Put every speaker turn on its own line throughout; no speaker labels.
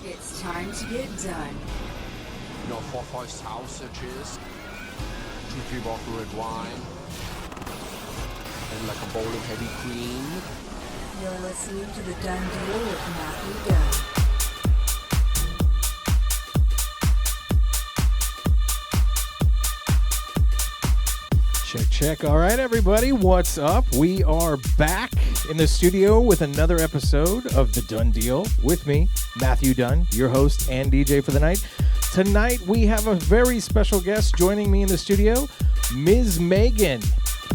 It's time to get done.
No, 4-5 sausages, 2-3 bottle red wine, and like a bowl of heavy cream.
You're listening to the Dunn Deal with Matthew Dunn.
Check. All right, everybody, what's up? We are back in the studio with another episode of the Dunn Deal with me, Matthew Dunn, your host and DJ for the night. Tonight, we have a very special guest joining me in the studio, MizzMegan.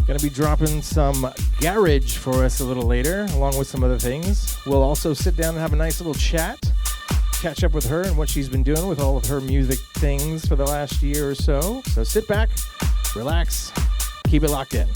Going to be dropping some garage for us a little later, along with some other things. We'll also sit down and have a nice little chat, catch up with her and what she's been doing with all of her music things for the last year or so. So sit back, relax, keep it locked in.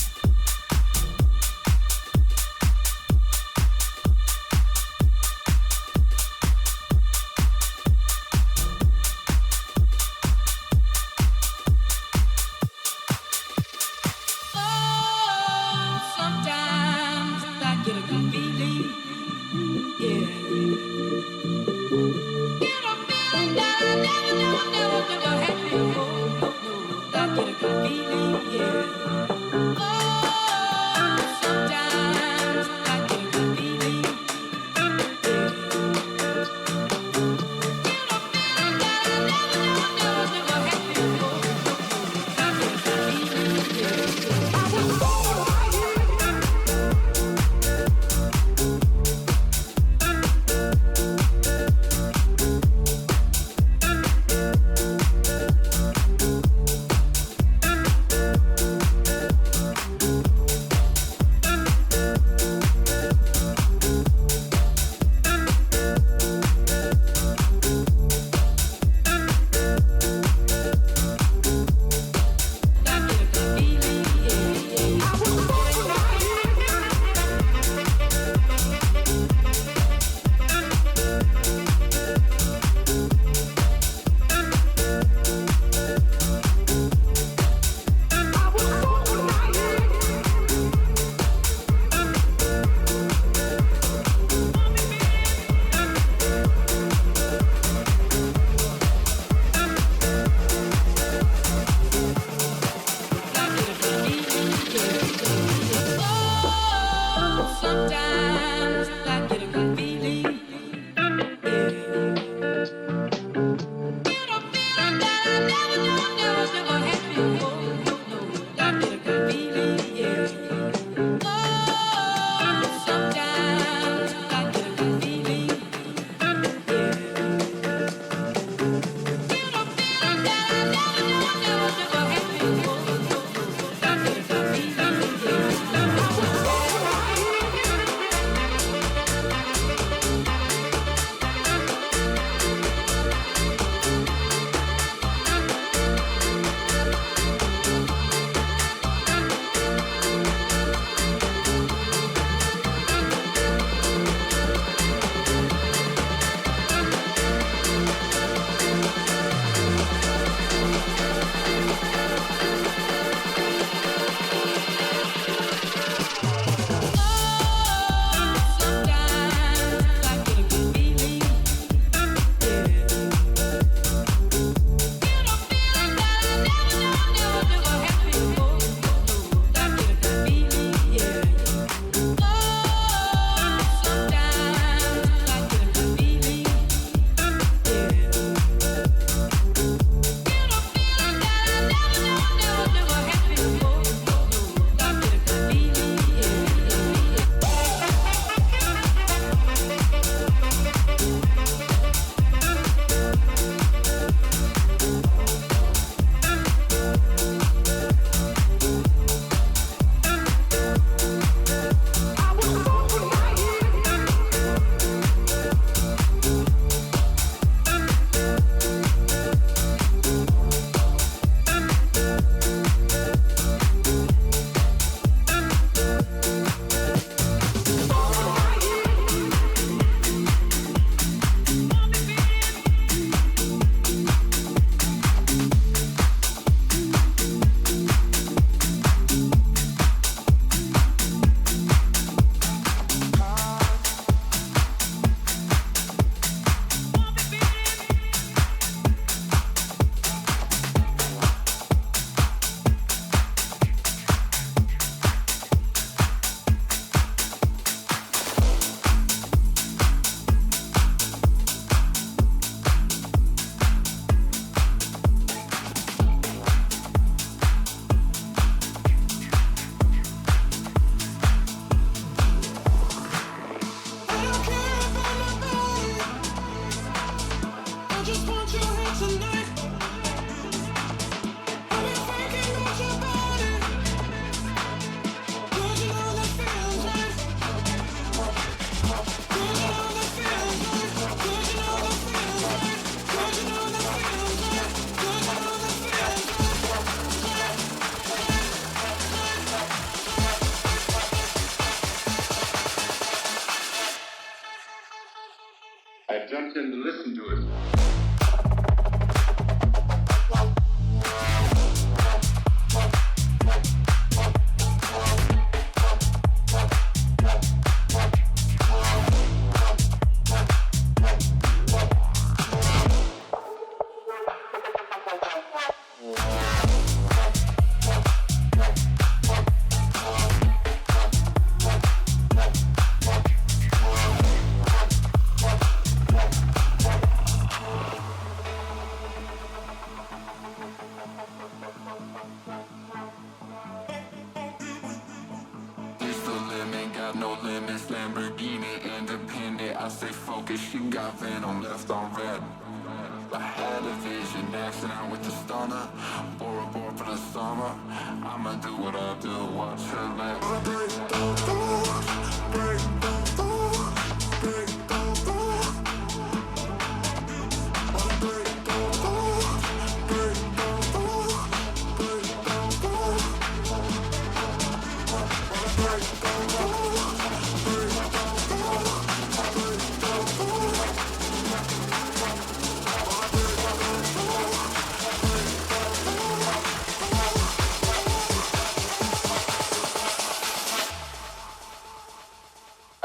I jumped in to listen to it.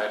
I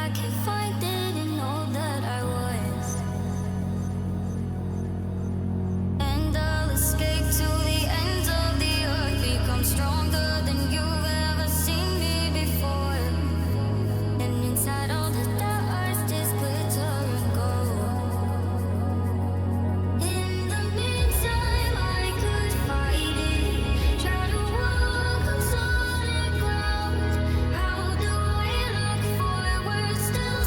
I can't find it in all that I was. And I'll escape to the ends of the earth, become stronger than you've ever seen me before. And inside all the stars just glitter and gold. In the meantime, I could fight it, try to walk on solid ground. How do I look forward, still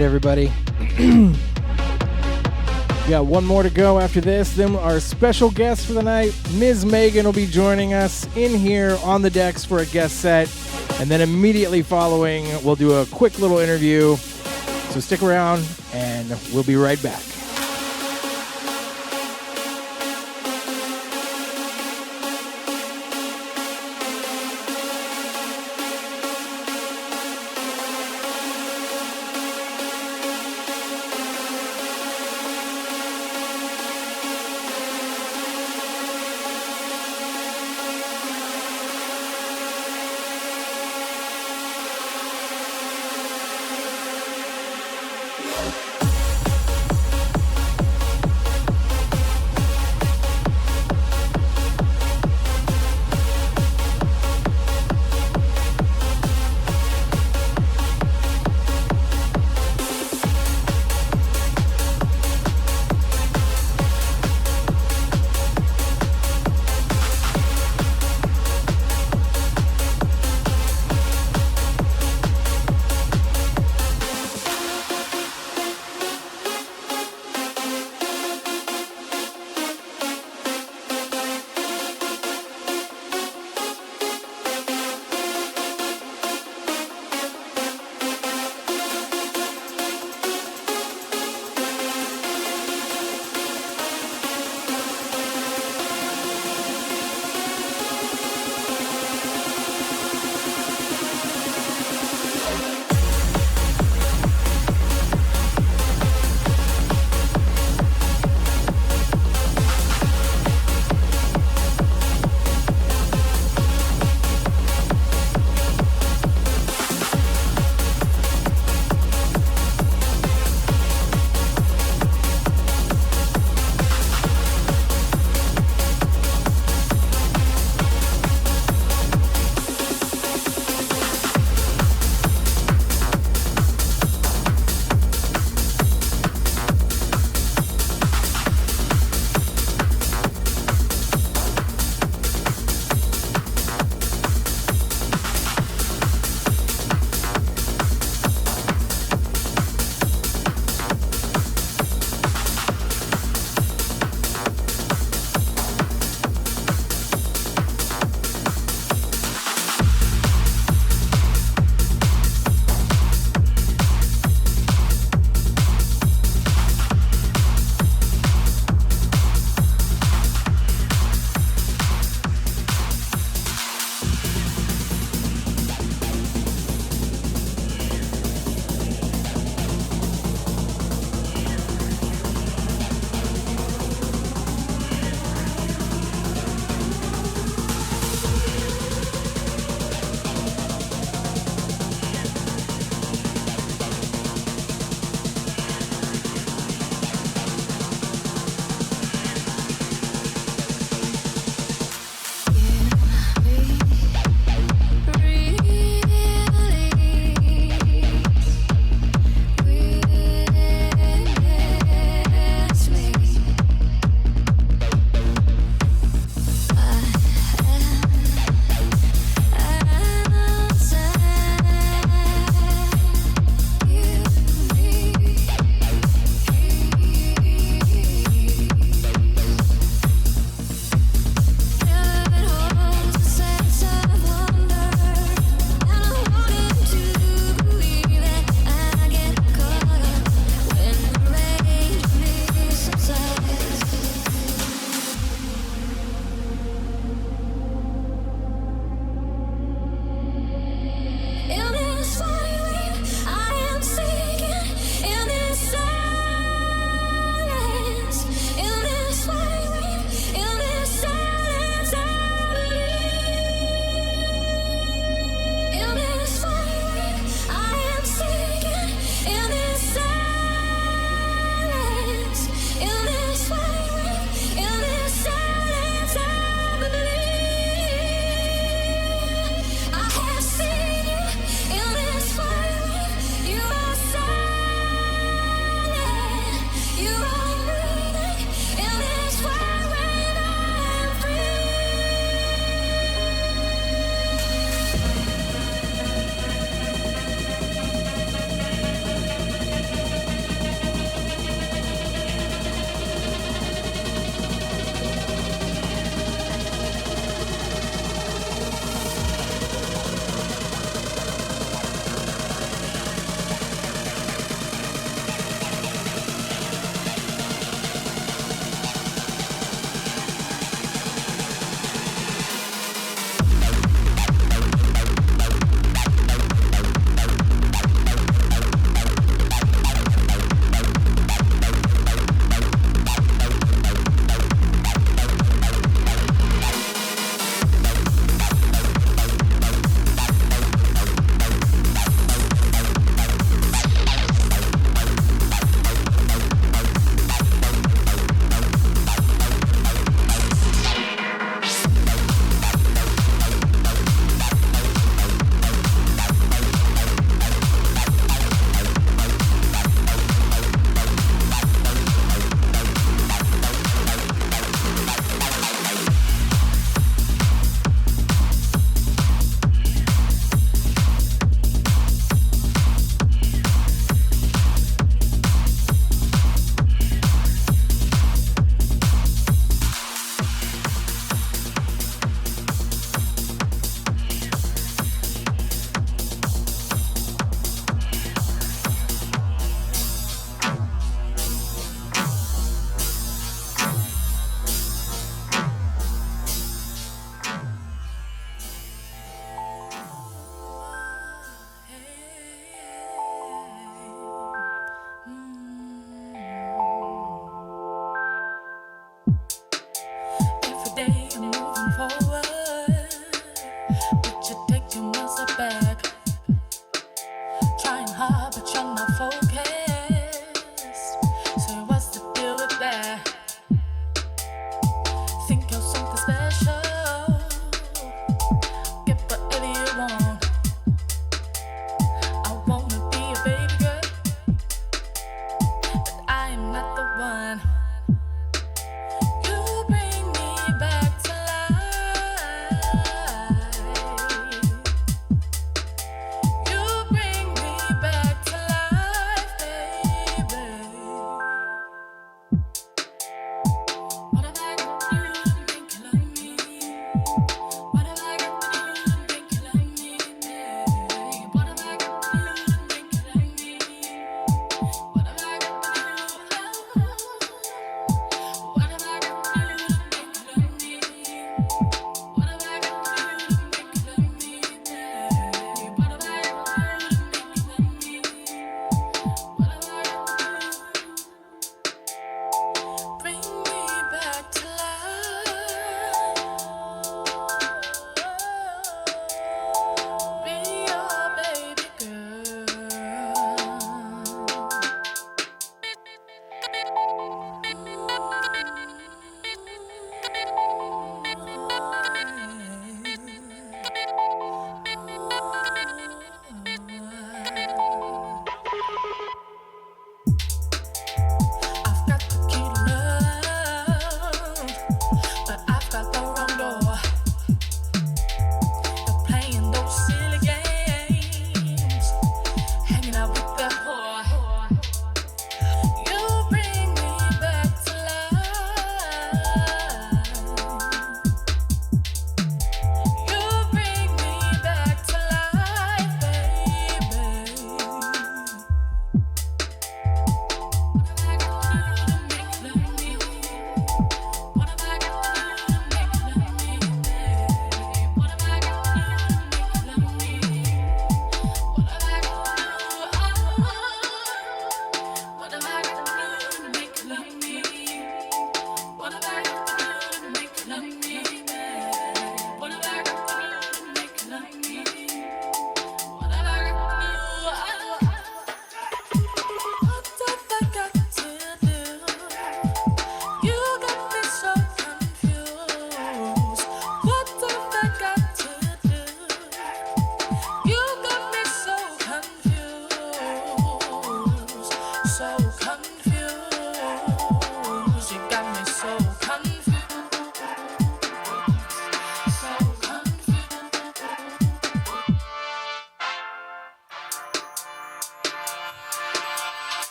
right, everybody. Got one more to go after this. Then our special guest for the night, MizzMegan, will be joining us in here on the decks for a guest set. And then immediately following, we'll do a quick little interview. So stick around, and we'll be right back.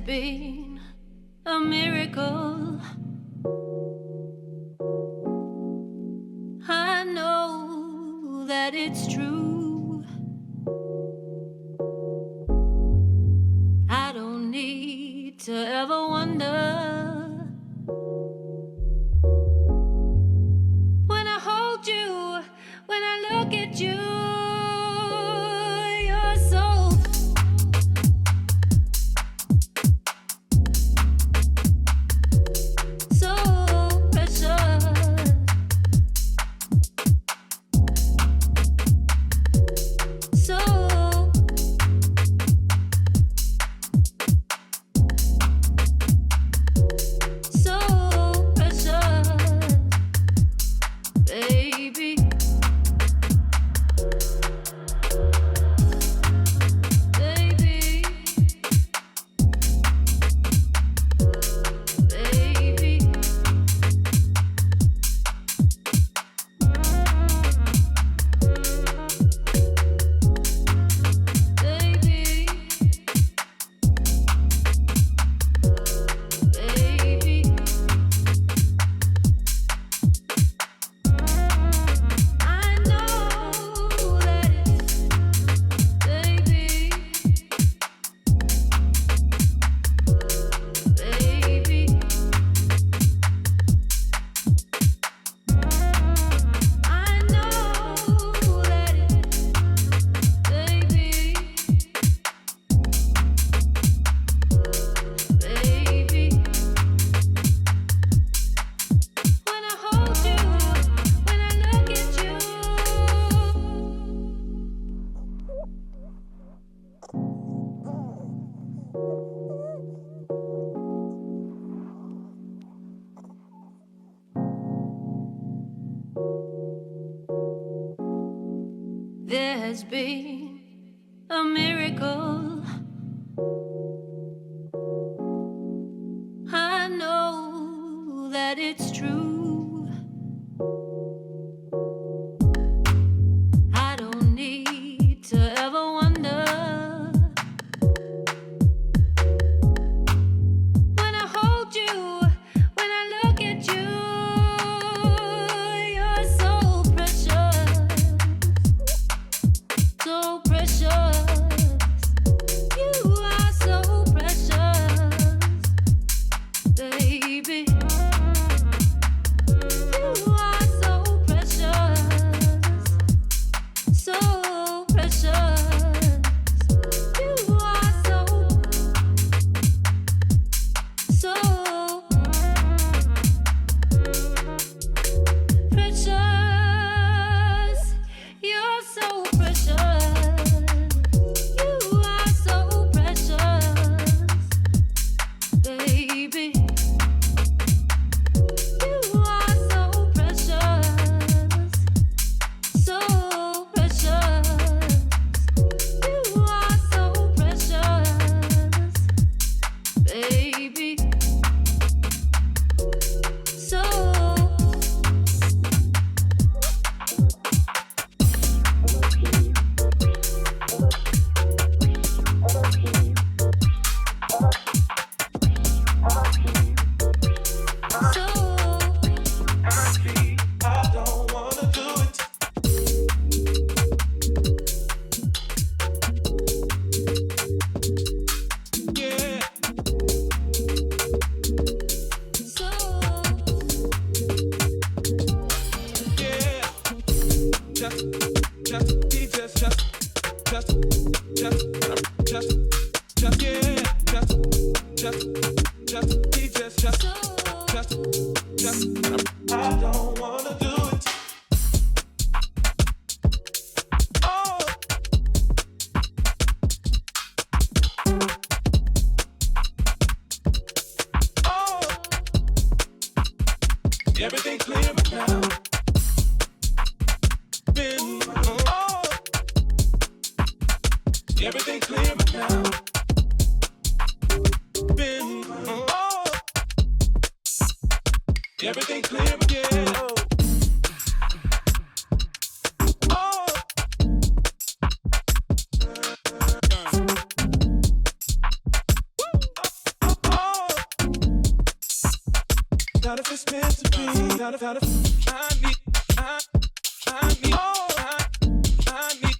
been a miracle. I know that it's true. I don't need to ever wonder. When I hold you, when I look at you, you're so there's been a miracle. I know that it's true. I don't need to ever wonder. When I hold you, when I look at you, you're so precious, so precious. You are so precious, baby. You are so precious, so precious. You are so precious. You're so precious. You are so precious, baby. You are so precious, so precious. You are so precious, baby. So
everything clear right now. Everything clear right now. Everything clear again. Not if it's meant to be. Not if I need, oh, I need,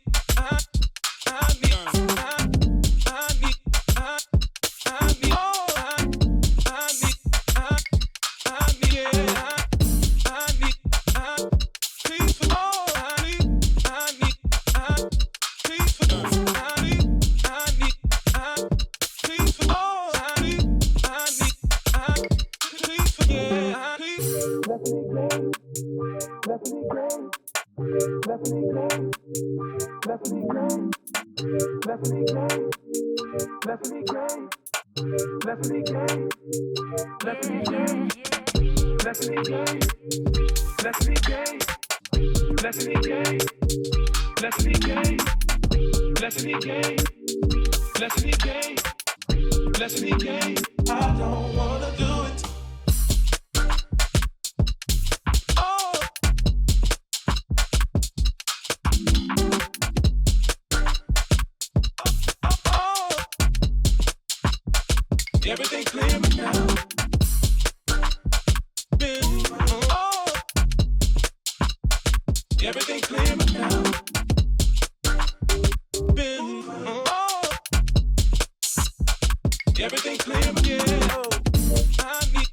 I don't wanna do it. Everything clear now. Everything clear now. Everything clear, yeah. I need,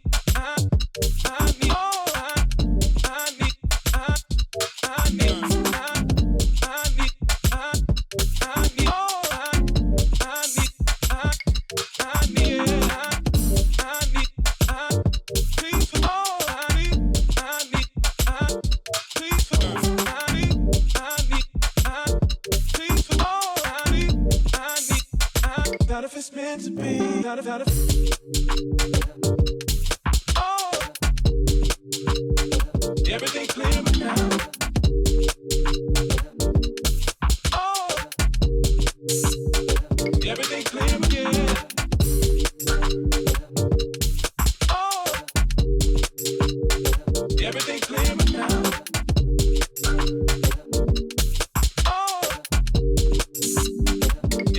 oh, I need, not if it's meant to be, not if, oh, everything clear now. Oh, everything clear, yeah. Oh, everything clear now. Oh,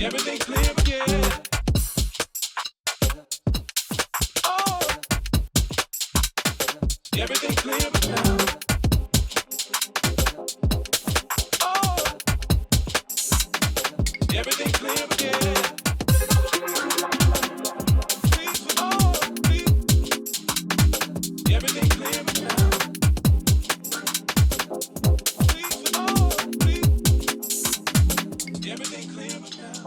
everything clear, yeah. Oh, everything clear now. Oh, everything clear, yeah. Please, oh, please. Everything clear now. Please, oh, please. Everything clear now.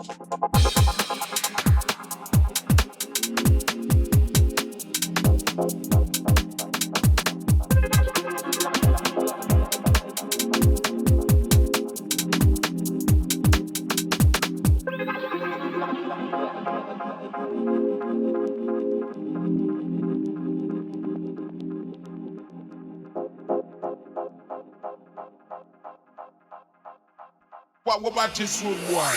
What about this road boy?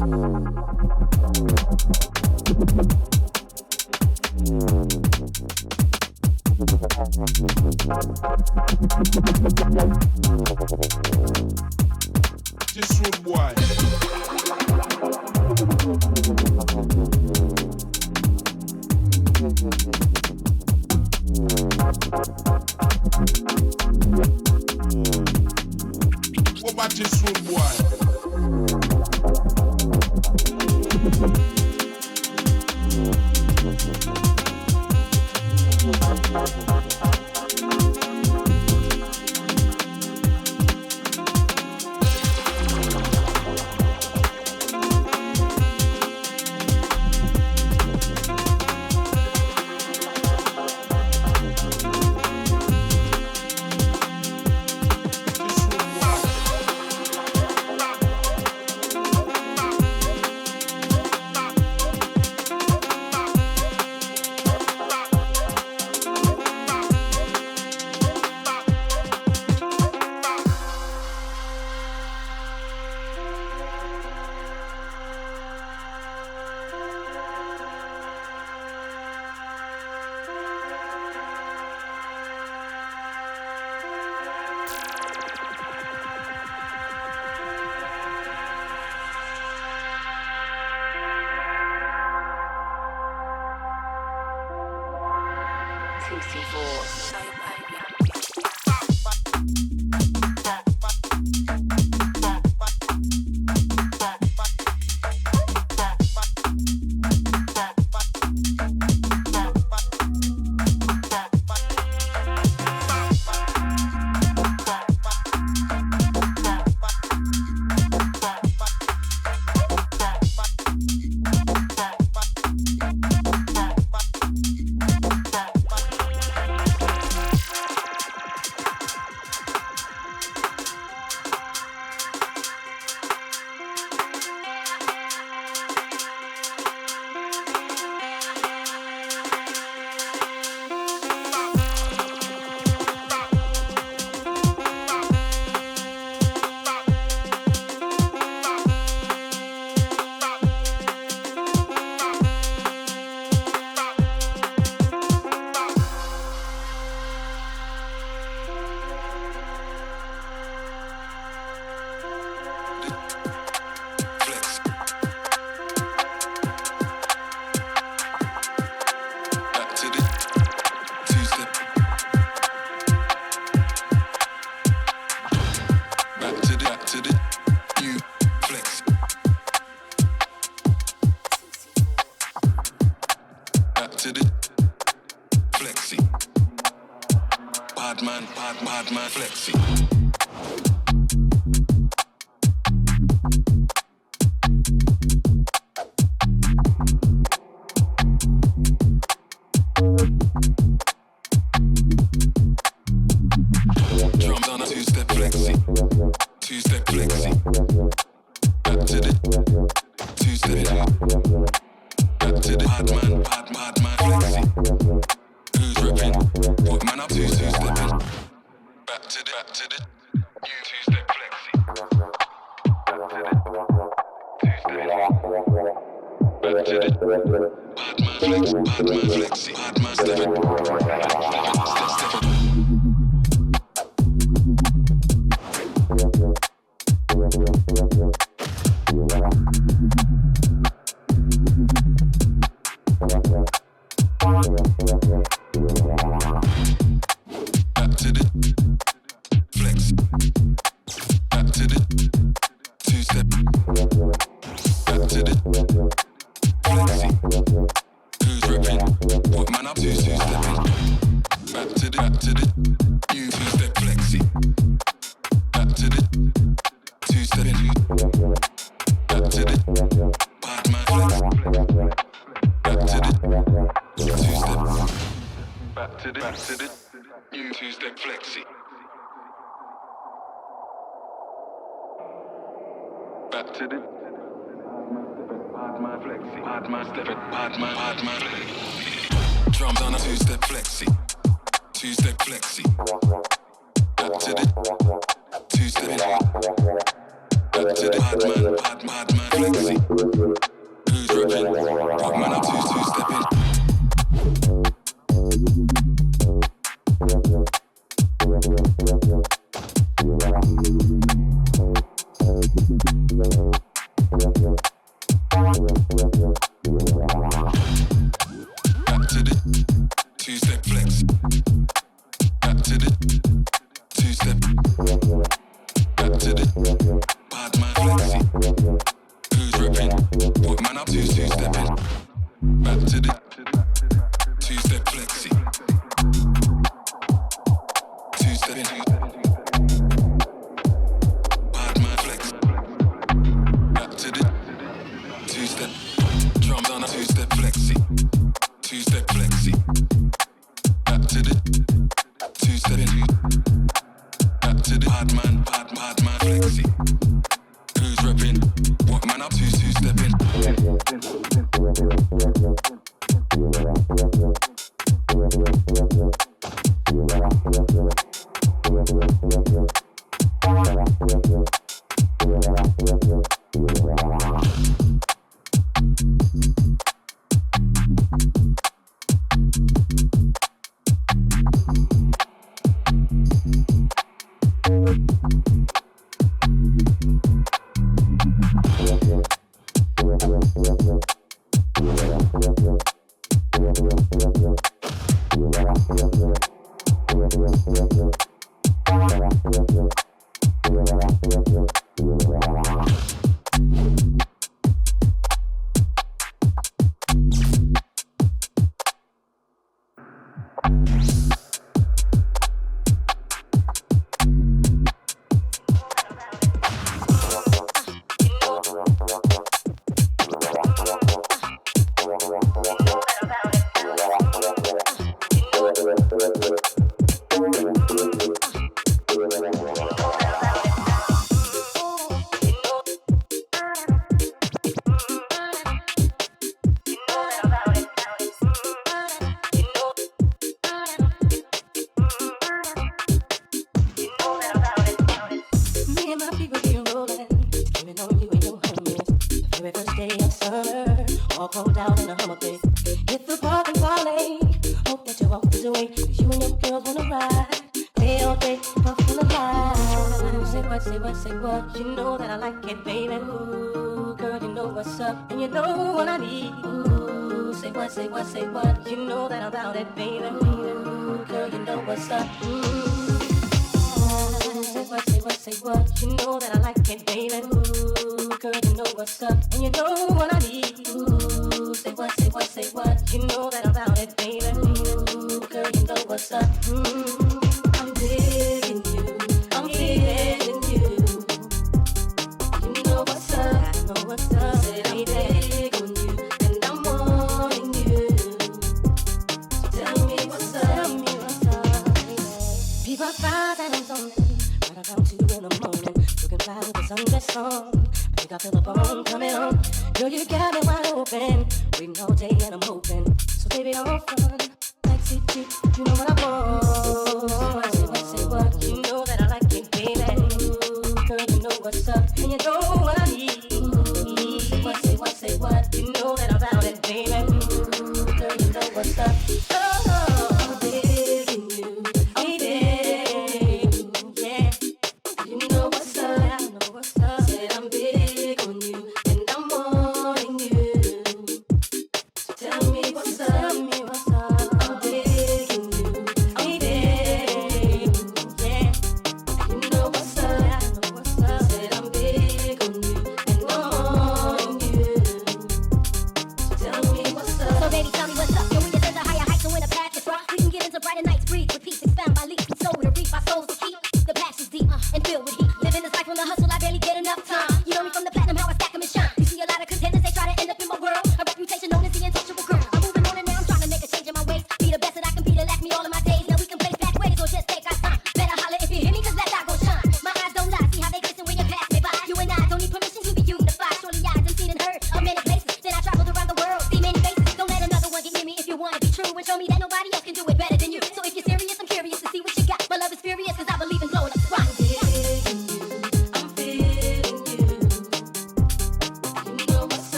This road boy. What about this road boy?
Bad man flexi. Drums on a two-step flexi. Two-step flexi. Back to the two-step. Back to the bad man flexi. Who's ripping? What man up to two-stepping? Back to the new two-step flexi. Back to the bad man flexi. Bad man stepping. Stepping. Back to the flex. Back to the two-step. Back to the flexi. Who's ripping? What man up to two-stepping? Back to the new two-step flexi. Back to the two-stepping. Back to the bad man flex. Back to the two-step. Back to the new two-step flexi. Back to the bad man flexi. Bad man stepping. Bad man flexi. Drums on a two-step flexi. Two-step flexi. Back to the two-step. Back to to the bad man flexi. Who's reppin'? Big man up two-stepping. Back to the two-step flex. Back to the two-step. Back to the bad man flexi. Who's reppin'? What man up to two-stepping? Back to the two-step flexi. Two-stepping. Bad man flex. Back to the two-step. Drums on a two-step flexi. Two-step flexi. Back to the two-stepping. Back to the bad man flexi. Who's reppin'? What man up to two-stepping?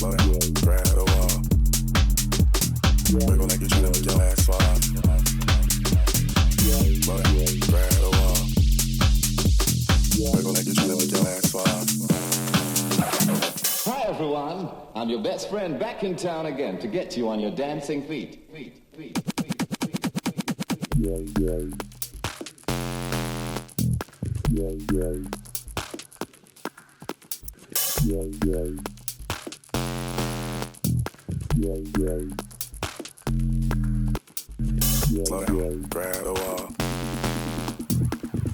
Slow down, grab the wall. Wiggle like you're trying to make your ass fall off. Slow down, grab the wall. Wiggle like you're trying to make your ass fall off.
Hi everyone, I'm your best friend back in town again to get you on your dancing feet.
Slow down, grab the wall.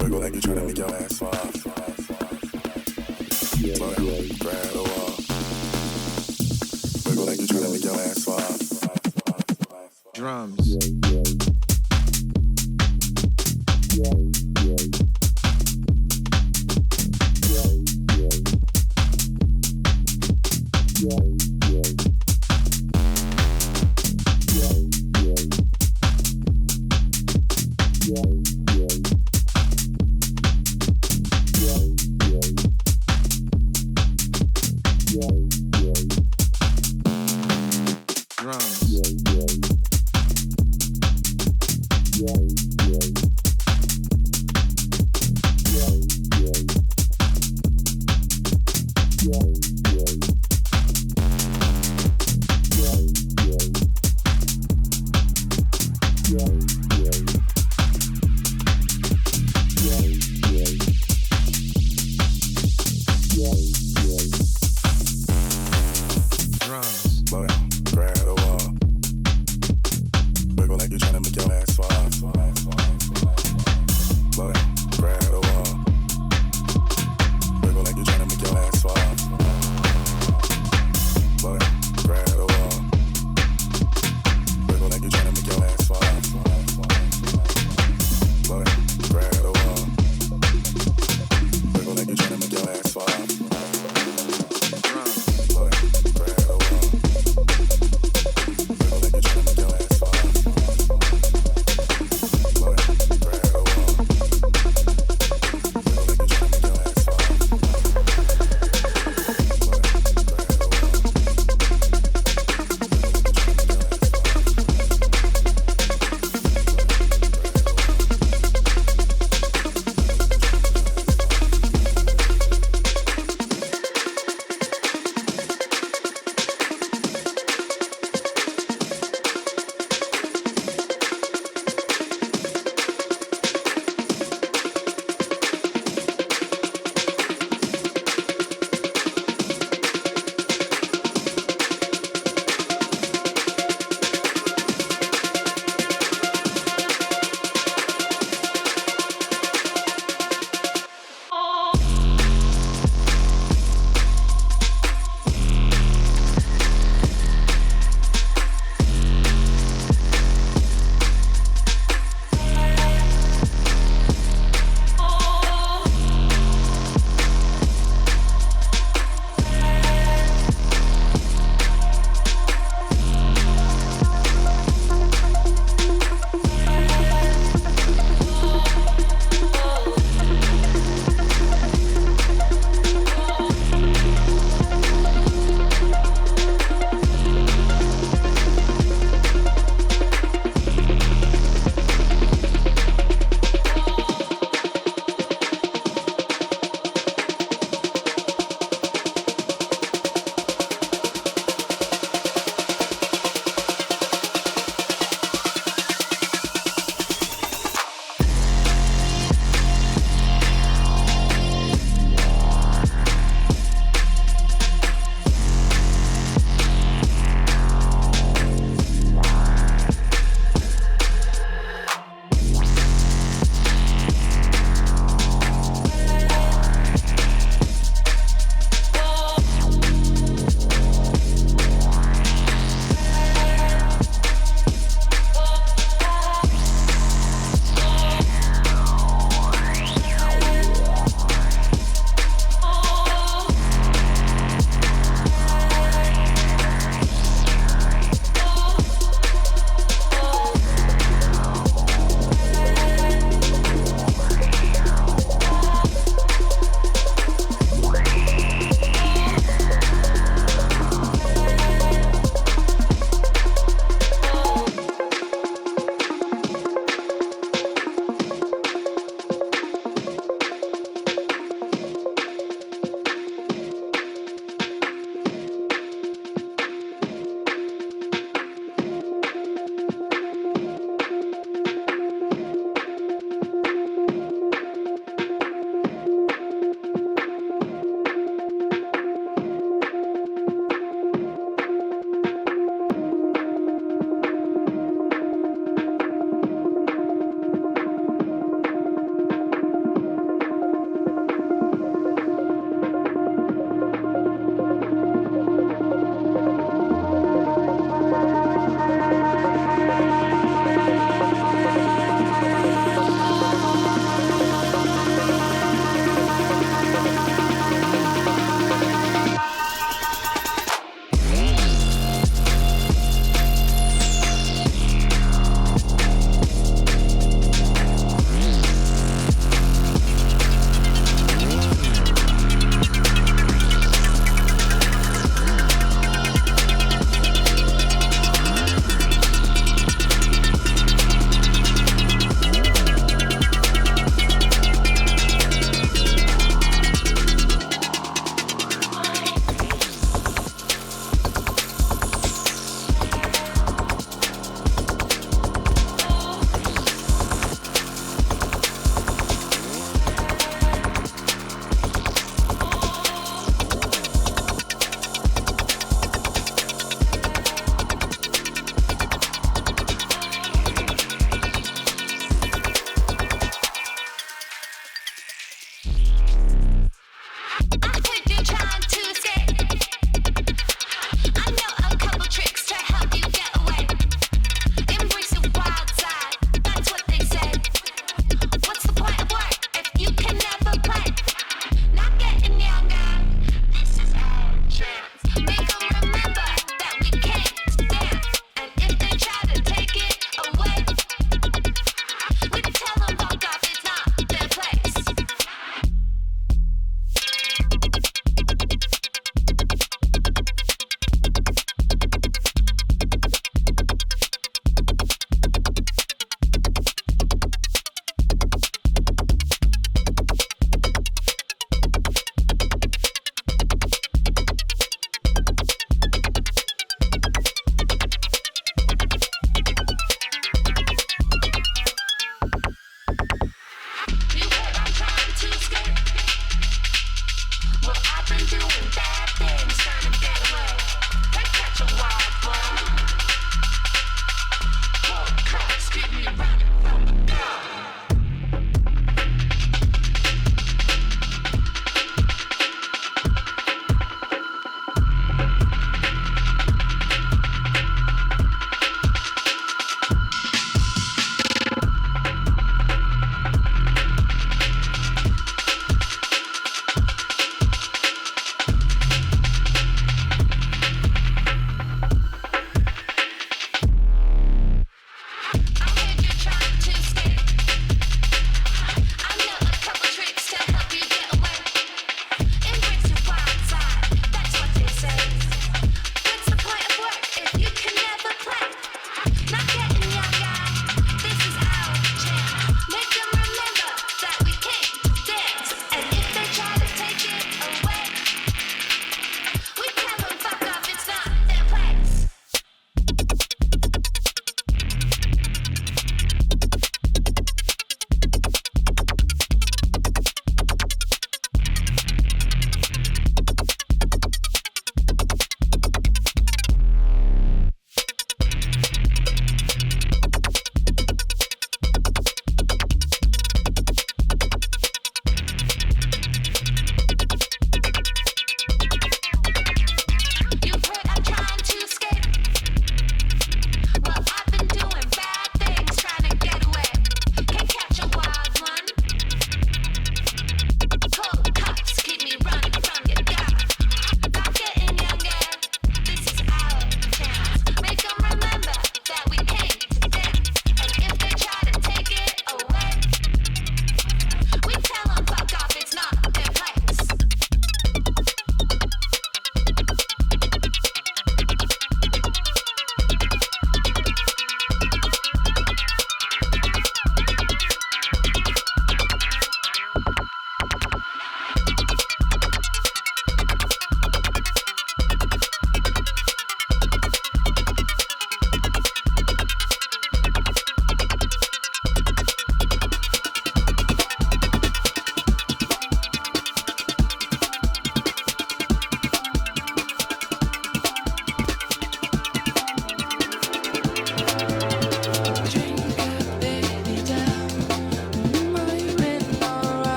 Wiggle like you're trying to make your ass fall off. Slow down, grab the wall. Wiggle like you're trying to make your ass fall off.
Drums.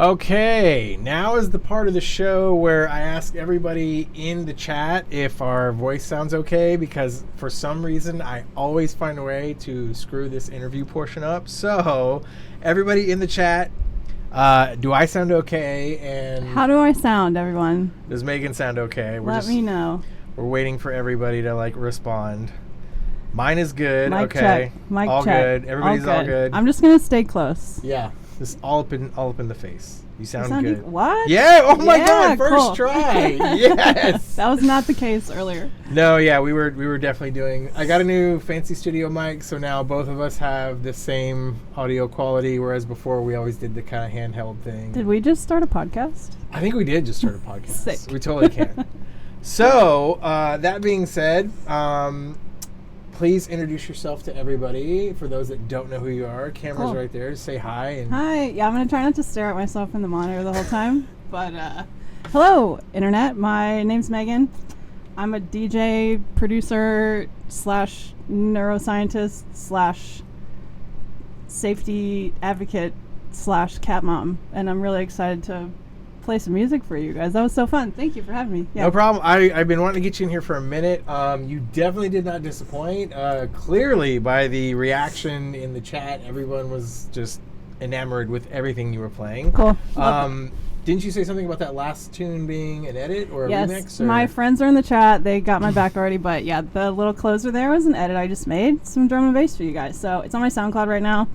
Okay, now is the part of the show where I ask everybody in the chat if our voice sounds okay, because for some reason I always find a way to screw this interview portion up. So, everybody in the chat, do I sound okay? And
how do I sound, everyone?
Does Megan sound okay?
Let me know.
We're waiting for everybody to respond. Mine is good.
Mic
okay.
check. Mic
all
check.
good. Everybody's all good.
I'm just gonna stay close.
Yeah. Just all up in the face. You sound good.
What?
Yeah. Oh my God. First
cool.
try. Yes.
That was not the case earlier.
No. Yeah. We were definitely doing. I got a new fancy studio mic, so now both of us have the same audio quality, whereas before we always did the kind of handheld thing.
Did we just start a podcast?
I think we did just start a podcast.
Sick.
We totally can. So that being said, please introduce yourself to everybody. For those that don't know who you are, camera's
Cool.
right there. Just say hi. And
Hi. Yeah, I'm going to try not to stare at myself in the monitor the whole time. But hello, Internet. My name's Megan. I'm a DJ, producer, / neuroscientist / safety advocate / cat mom. And I'm really excited to play some music for you guys. That was so fun. Thank you for having me. Yeah.
No problem. I've been wanting to get you in here for a minute. You definitely did not disappoint. Clearly, by the reaction in the chat, everyone was just enamored with everything you were playing.
Cool.
Didn't you say something about that last tune being an edit or a
yes,
remix? Or?
My friends are in the chat. They got my back already, but yeah, the little closer there was an edit I just made. Some drum and bass for you guys. So it's on my SoundCloud right now.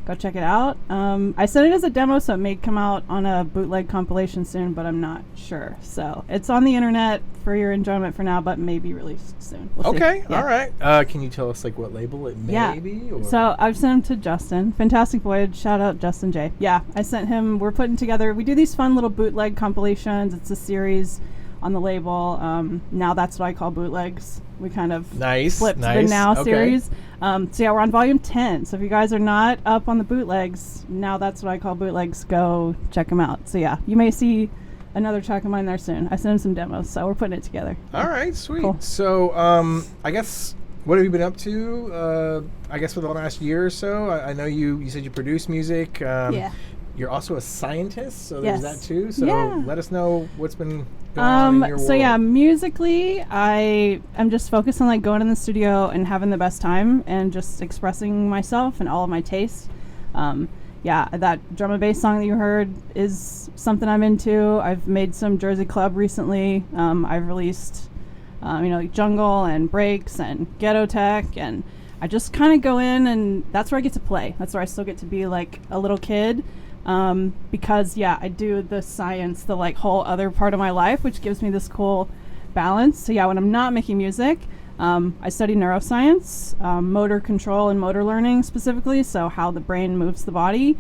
Go check it out. I sent it as a demo, so it may come out on a bootleg compilation soon, but I'm not sure. So it's on the internet for your enjoyment for now, but may be released soon. We'll
okay,
see. Yeah.
all right. Can you tell us what label it may be? Or?
So I've sent him to Justin. Fantastic Voyage. Shout out Justin J. Yeah, I sent him. We're putting together. We do these fun little bootleg compilations. It's a series on the label. Now that's what I call bootlegs. We kind of flipped the Now series. So yeah, we're on volume 10. So if you guys are not up on the bootlegs, now that's what I call bootlegs. Go check them out. So yeah, you may see another track of mine there soon. I sent him some demos, so we're putting it together.
All right, sweet.
Cool.
So I guess what have you been up to? I guess for the last year or so. I know you said you produce music.
Yeah.
You're also a scientist, so
Yes.
there's that too. So
Yeah.
let us know what's been going on in your world.
So yeah, musically, I am just focused on going in the studio and having the best time and just expressing myself and all of my tastes. Yeah, that drum and bass song that you heard is something I'm into. I've made some Jersey Club recently. I've released, jungle and breaks and ghetto tech, and I just kind of go in and that's where I get to play. That's where I still get to be like a little kid. Because I do the science, the whole other part of my life, which gives me this cool balance. So yeah, when I'm not making music, I study neuroscience, motor control and motor learning specifically. So how the brain moves the body,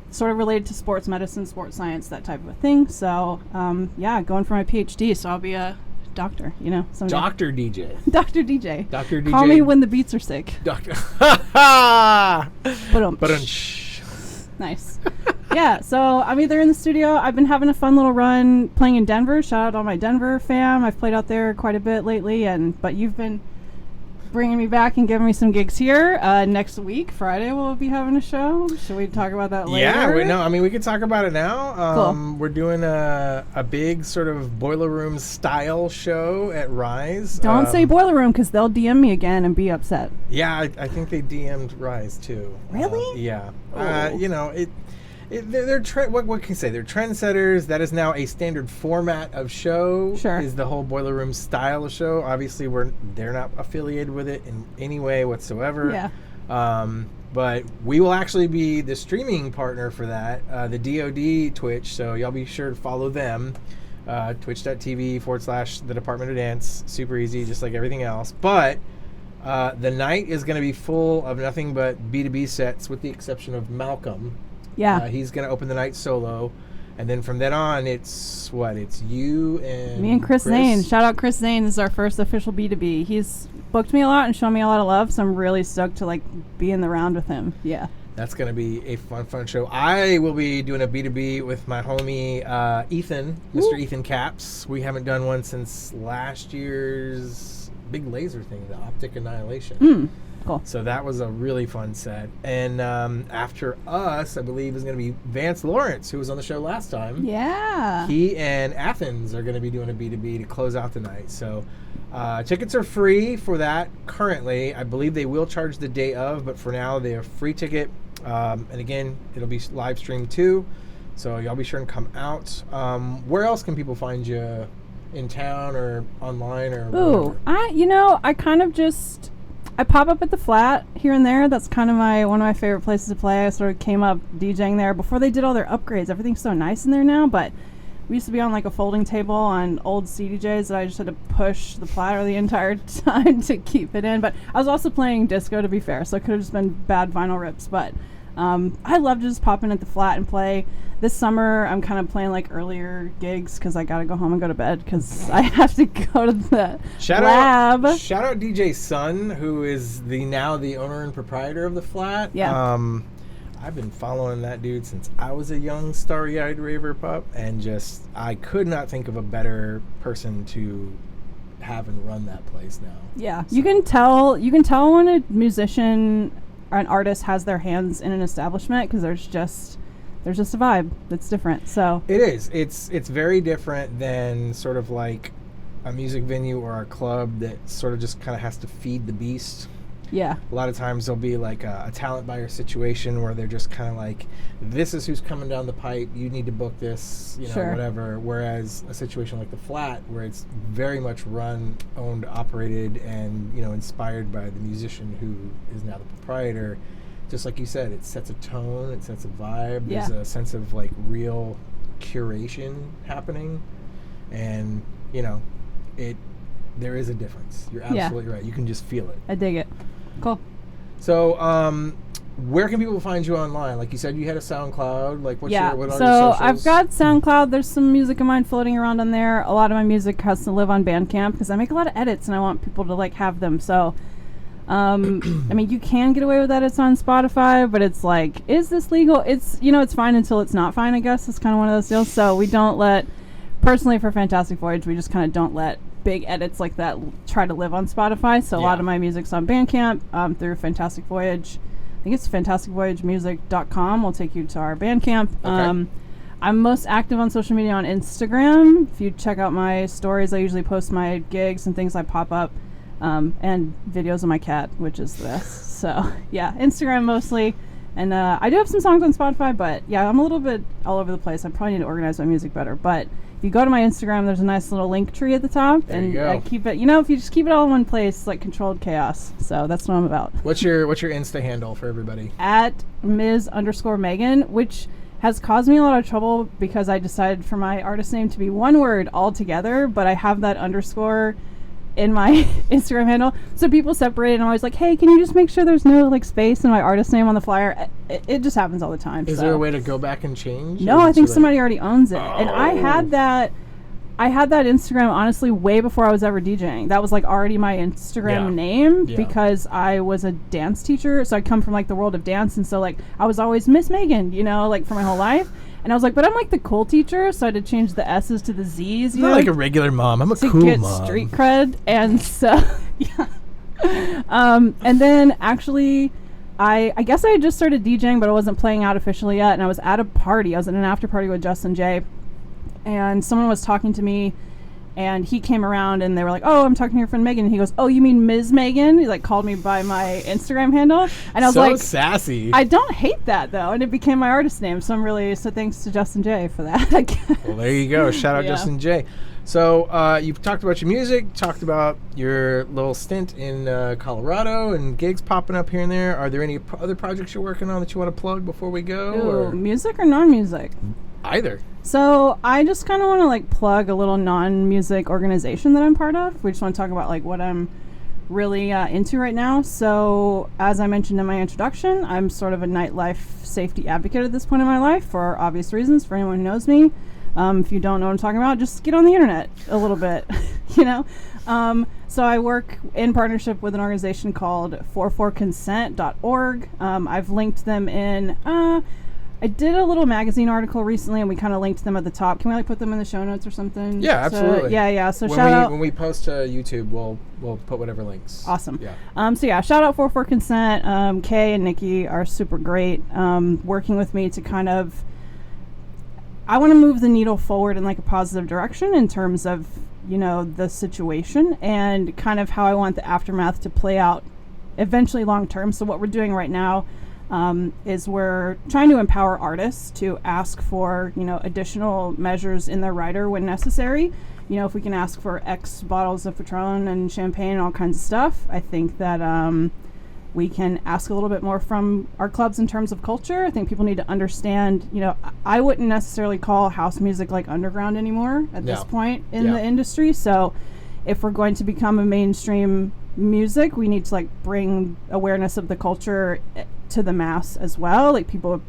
sort of related to sports medicine, sports science, that type of a thing. So going for my PhD. So I'll be a doctor, someday.
Dr. DJ.
Dr. DJ.
Dr. DJ.
Call me when the beats are sick.
Doctor.
Nice. Yeah, so I'm either in the studio. I've been having a fun little run playing in Denver. Shout out all my Denver fam. I've played out there quite a bit lately, but you've been bringing me back and giving me some gigs here. Next week, Friday, we'll be having a show. Should we talk about that later?
Yeah, we can talk about it now.
Cool.
We're doing a big sort of boiler room style show at Rise.
Don't say boiler room because they'll DM me again and be upset.
Yeah, I think they DM'd Rise too.
Really?
Yeah.
Oh.
They're what can you say? They're trendsetters. That is now a standard format of show.
Sure.
Is the whole boiler room style of show. Obviously, they're not affiliated with it in any way whatsoever.
Yeah.
But we will actually be the streaming partner for that, the DoD Twitch. So y'all be sure to follow them. Twitch.tv/the Department of Dance. Super easy, just like everything else. But the night is going to be full of nothing but B2B sets, with the exception of Malcolm.
Yeah.
He's going to open the night solo. And then from then on, it's you and
me and Chris Zane. Shout out Chris Zane. This is our first official B2B. He's booked me a lot and shown me a lot of love, so I'm really stoked to be in the round with him. Yeah.
That's going to be a fun show. I will be doing a B2B with my homie Ethan, Mr. Ethan Caps. We haven't done one since last year's big laser thing, the Optic Annihilation.
Cool.
So that was a really fun set. And after us, I believe, is going to be Vance Lawrence, who was on the show last time.
Yeah.
He and Athens are going to be doing a B2B to close out the night. So tickets are free for that currently. I believe they will charge the day of, but for now, they're a free ticket. And again, it'll be live streamed too. So y'all be sure and come out. Where else can people find you in town or online or
Ooh,
whatever?
I kind of just... I pop up at the Flat here and there. That's kind of one of my favorite places to play. I sort of came up DJing there before they did all their upgrades. Everything's so nice in there now, but we used to be on like a folding table on old CDJs that I just had to push the platter the entire time to keep it in. But I was also playing disco, to be fair, so it could have just been bad vinyl rips. But I love to just pop in at the Flat and play. This summer, I'm kind of playing like earlier gigs because I got to go home and go to bed because I have to go to the lab.
Shout out DJ Sun, who is now the owner and proprietor of the Flat.
Yeah.
I've been following that dude since I was a young starry-eyed raver pup, and just I could not think of a better person to have and run that place now.
Yeah, so. You can tell when a musician or an artist has their hands in an establishment because there's just a vibe that's different. So
it is. It's very different than sort of like a music venue or a club that sort of just kind of has to feed the beast.
Yeah.
A lot of times there'll be like a talent buyer situation where they're just kind of like, this is who's coming down the pipe. You need to book this,
sure.
Whatever. Whereas a situation like the Flat, where it's very much run, owned, operated, and inspired by the musician who is now the proprietor. Just like you said, it sets a tone, it sets a vibe.
Yeah.
There's a sense of like real curation happening, and there is a difference. You're absolutely right. You can just feel it.
I dig it. Cool.
So, where can people find you online? Like you said, you had a SoundCloud. Like, what are your
so
socials?
I've got SoundCloud. There's some music of mine floating around on there. A lot of my music has to live on Bandcamp because I make a lot of edits and I want people to like have them. So, I mean, you can get away with edits on Spotify, but it's like, is this legal? It's it's fine until it's not fine. I guess it's kind of one of those deals. So we don't personally for Fantastic Voyage, we just kind of don't let big edits like that try to live on Spotify. So a lot of my music's on Bandcamp through Fantastic Voyage. I think it's fantasticvoyagemusic.com will take you to our Bandcamp.
Okay.
I'm most active on social media on Instagram. If you check out my stories, I usually post my gigs and things I pop up, and videos of my cat, which is this. So yeah, Instagram mostly. And I do have some songs on Spotify, but yeah, I'm a little bit all over the place. I probably need to organize my music better. But if you go to my Instagram, there's a nice little link tree at the top.
There
and
you go.
I keep it, if you just keep it all in one place, like controlled chaos. So that's what I'm about.
What's your Insta handle for everybody?
At Ms_Megan, which has caused me a lot of trouble because I decided for my artist name to be one word altogether, but I have that underscore in my Instagram handle, so people separate, and I'm always like, hey, can you just make sure there's no space in my artist name on the flyer? It just happens all the time.
Is there a way to go back and change?
No, I think somebody already owns it. And I had that Instagram honestly way before I was ever DJing. That was already my Instagram name because I was a dance teacher, so I come from the world of dance, and so I was always MizzMegan, for my whole life. And I was like, but I'm the cool teacher, so I had to change the S's to the Z's.
Not like a regular mom. I'm a cool mom.
To get street cred. And so, yeah. And then actually, I guess I had just started DJing, but I wasn't playing out officially yet. And I was at a party. I was at an after party with Justin J. And someone was talking to me. And he came around and they were like, oh, I'm talking to your friend Megan. And he goes, oh, you mean MizzMegan? He called me by my Instagram handle. And I was
so sassy.
I don't hate that though. And it became my artist name. So so thanks to Justin J for that.
Well, there you go. Shout out Justin J. So you've talked about your music, talked about your little stint in Colorado and gigs popping up here and there. Are there any other projects you're working on that you want to plug before we go?
Ooh, music or non-music?
Either.
So I just kind of want to plug a little non-music organization that I'm part of. We just want to talk about what I'm really into right now. So as I mentioned in my introduction, I'm sort of a nightlife safety advocate at this point in my life for obvious reasons. For anyone who knows me, if you don't know what I'm talking about, just get on the internet a little bit, So I work in partnership with an organization called 44consent.org. I've linked them in I did a little magazine article recently, and we kind of linked them at the top. Can we put them in the show notes or something?
Yeah, absolutely.
Yeah. So
when
shout out
when we post to YouTube, we'll put whatever links.
Awesome.
Yeah.
So yeah, shout out for Consent. Kay and Nikki are super great. Working with me to kind of, I want to move the needle forward in like a positive direction in terms of, the situation and kind of how I want the aftermath to play out eventually long term. So what we're doing right now is we're trying to empower artists to ask for, additional measures in their rider when necessary. If we can ask for X bottles of Patron and champagne and all kinds of stuff, I think that we can ask a little bit more from our clubs in terms of culture. I think people need to understand, I wouldn't necessarily call house music like underground anymore at this point in the industry. So if we're going to become a mainstream music, we need to like bring awareness of the culture to the mass as well. Like people,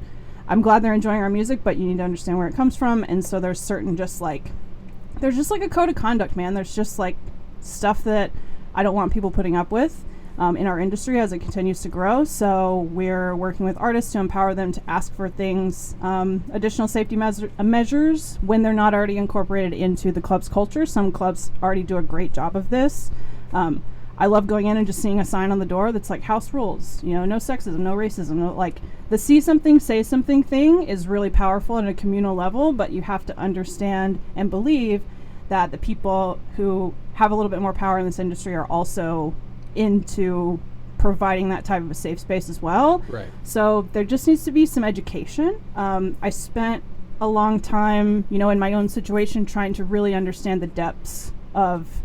I'm glad they're enjoying our music, but you need to understand where it comes from. And so there's certain there's just like a code of conduct, man. There's just like stuff that I don't want people putting up with in our industry as it continues to grow. So we're working with artists to empower them to ask for things, additional safety measures when they're not already incorporated into the club's culture. Some clubs already do a great job of this. I love going in and just seeing a sign on the door that's like house rules, no sexism, no racism, like the see something, say something thing is really powerful on a communal level, but you have to understand and believe that the people who have a little bit more power in this industry are also into providing that type of a safe space as well.
Right.
So there just needs to be some education. I spent a long time, in my own situation trying to really understand the depths of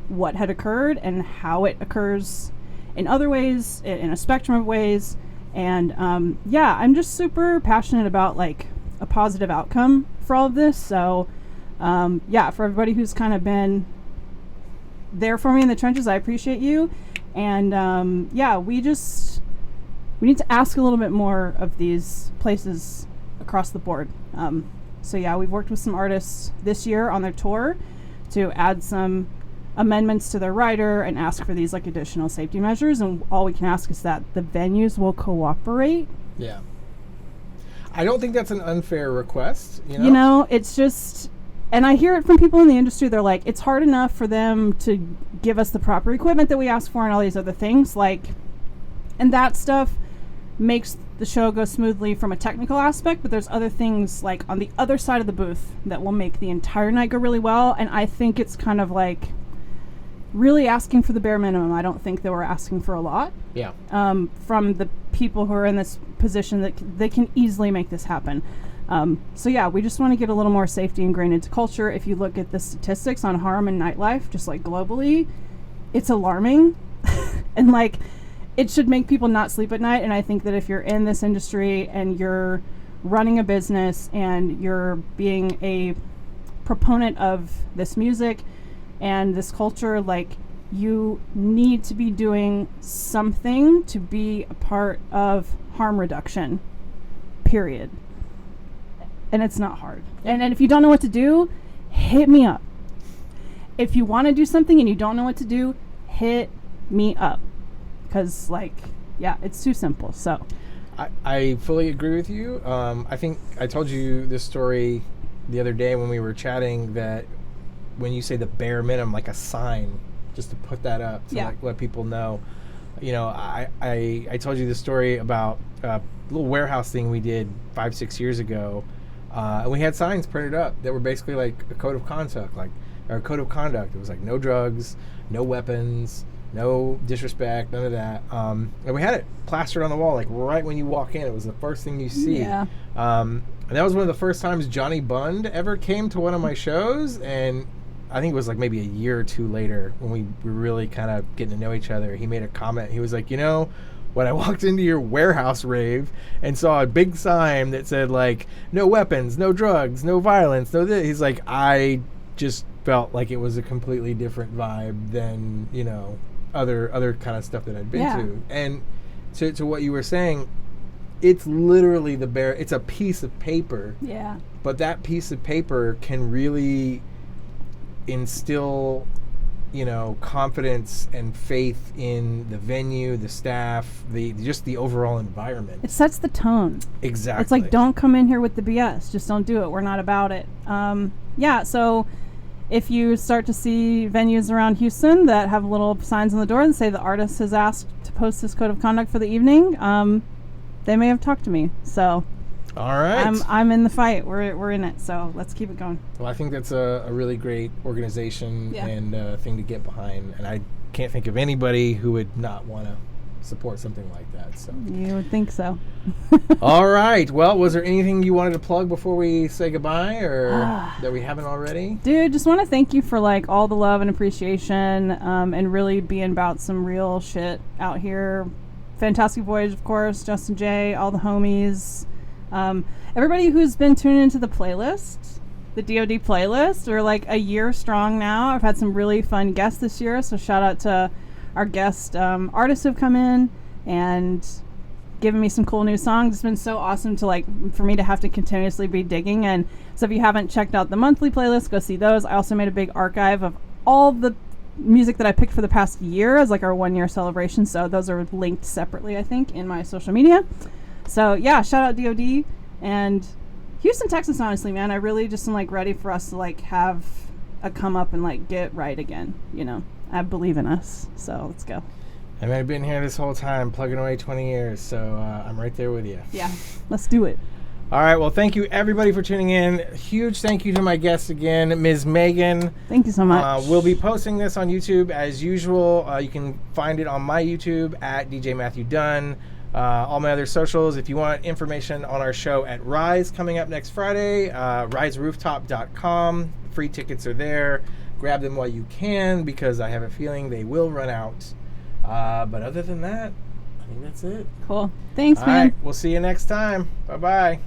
what had occurred and how it occurs in other ways, in a spectrum of ways. And I'm just super passionate about like a positive outcome for all of this. So for everybody who's kind of been there for me in the trenches, I appreciate you. And we need to ask a little bit more of these places across the board. We've worked with some artists this year on their tour to add some amendments to their rider and ask for these like additional safety measures, and all we can ask is that the venues will cooperate.
Yeah, I don't think that's an unfair request.
It's just, and I hear it from people in the industry. They're like, it's hard enough for them to give us the proper equipment that we ask for and all these other things, and that stuff makes the show go smoothly from a technical aspect, but there's other things like on the other side of the booth that will make the entire night go really well. And I think it's kind of like really asking for the bare minimum. I don't think that we're asking for a lot.
Yeah.
From the people who are in this position that they can easily make this happen. We just want to get a little more safety ingrained into culture. If you look at the statistics on harm in nightlife, just like globally, it's alarming. And like, it should make people not sleep at night. And I think that if you're in this industry and you're running a business and you're being a proponent of this music and this culture, like, you need to be doing something to be a part of harm reduction, period. And it's not hard. And if you don't know what to do, hit me up. If you want to do something and you don't know what to do, hit me up. Because, it's too simple. So
I fully agree with you. I think I told you this story the other day when we were chatting, that when you say the bare minimum, like a sign, just to put that up to let people know. I told you the story about a little warehouse thing we did 5-6 years ago, and we had signs printed up that were basically like a code of conduct, or a code of conduct. It was like no drugs, no weapons, no disrespect, none of that. And we had it plastered on the wall, like right when you walk in. It was the first thing you see.
Yeah.
And that was one of the first times Johnny Bund ever came to one of my shows, and I think it was like maybe a year or two later when we were really kind of getting to know each other. He made a comment. He was like, when I walked into your warehouse rave and saw a big sign that said like no weapons, no drugs, no violence, no this, he's like, I just felt like it was a completely different vibe than, other kind of stuff that I'd been to. And to what you were saying, it's literally it's a piece of paper.
Yeah.
But that piece of paper can really instill, confidence and faith in the venue, the staff, just the overall environment.
It sets the tone.
Exactly.
It's like, don't come in here with the BS. Just don't do it. We're not about it. So if you start to see venues around Houston that have little signs on the door that say the artist has asked to post this code of conduct for the evening, they may have talked to me. So
all right.
I'm in the fight. We're in it. So let's keep it going.
Well, I think that's a really great organization and thing to get behind. And I can't think of anybody who would not want to support something like that. So
you would think so.
All right. Well, was there anything you wanted to plug before we say goodbye, or that we haven't already?
Dude, just want to thank you for like all the love and appreciation, and really being about some real shit out here. Fantastic Voyage, of course, Justin J, all the homies. Everybody who's been tuning into the playlist, the DoD playlist, we're like a year strong now. I've had some really fun guests this year, so shout out to our guest artists who've come in and given me some cool new songs. It's been so awesome to for me to have to continuously be digging. And so if you haven't checked out the monthly playlist, go see those. I also made a big archive of all the music that I picked for the past year as our 1 year celebration. So those are linked separately, I think, in my social media. So yeah, shout out DoD and Houston, Texas. Honestly, man, I really just am ready for us to have a come up and get right again. I believe in us. So let's go.
I mean, I've been here this whole time, plugging away 20 years. So I'm right there with you.
Yeah, let's do it.
All right. Well, thank you everybody for tuning in. Huge thank you to my guests again, MizzMegan.
Thank you so much.
We'll be posting this on YouTube as usual. You can find it on my YouTube at DJ Matthew Dunn. All my other socials. If you want information on our show at Rise coming up next Friday, riserooftop.com. Free tickets are there. Grab them while you can because I have a feeling they will run out. But other than that, I think that's it.
Cool. Thanks,
All
man.
right. We'll see you next time. Bye-bye.